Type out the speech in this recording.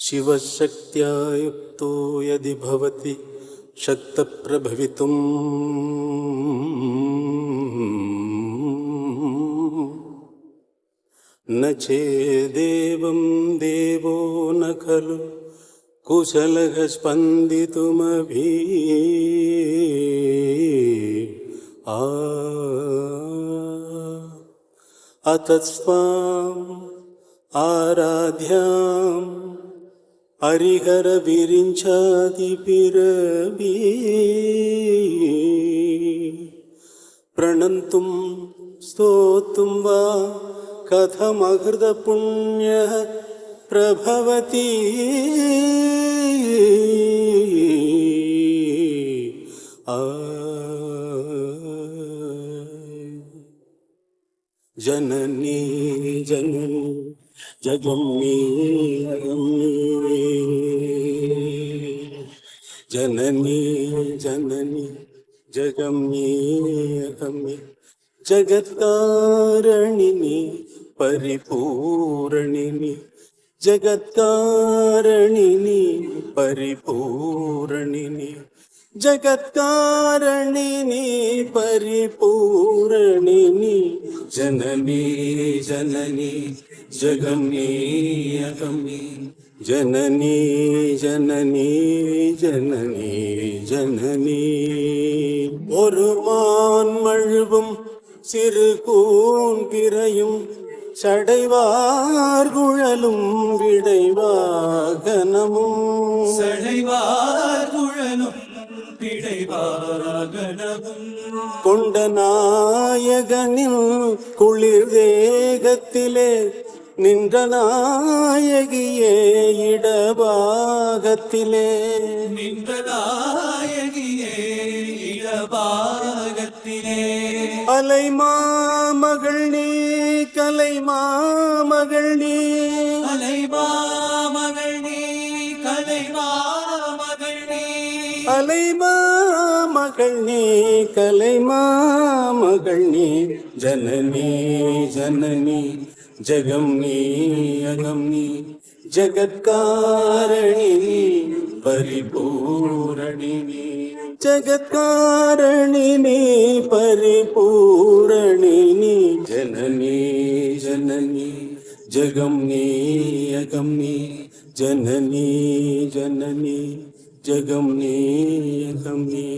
शिवशक्त्या युक्तो यदि भवति शक्तप्रभवितुं न चेदेवं देवो न खलु कुशलः स्पन्दितुमभि अतस्त्वाम् आराध्याम् हरिहर विरिञ्चादिभिरपि प्रणन्तुं स्तोतुं वा कथमहृतपुण्यः प्रभवति जननी जननी जगन्नी जननी जननी जगन्नी जगत्कारणिनी परिपूरणिनी जगत्कारणिनी परिपूरणिनी जगत्कारणिनी परिपूरणिनी जननी जननी जगन्नी जननी जननी जननी जननी ஒரு மான் மழுவும் சிறு கூன்பிறையும் சடைவார் குழலும் விடைவாகனமும் சடைவார் குழலும் விடைவாகனமும் கொண்ட நாயகனின் குளிர் தேகத்திலே நின்ற நாயகியே இடபாகத்திலே நின்ற நாயகியே இடபாகத்திலே அலை மாமகள் நீ கலை மாமகள் நீ அலை மாமகள் நீ கலை மாமகள் நீ அலை மாமகள் நீ கலை மாமகள் நீ ஜனனி ஜனனி जगम्नी अगम्नी जगत्कारणिनी परिपूरणिनी जगत्कारणिनी परिपूरणिनी जननी जननी जगम्नी अगम्नी जननी जननी जगम्नी अगम्नी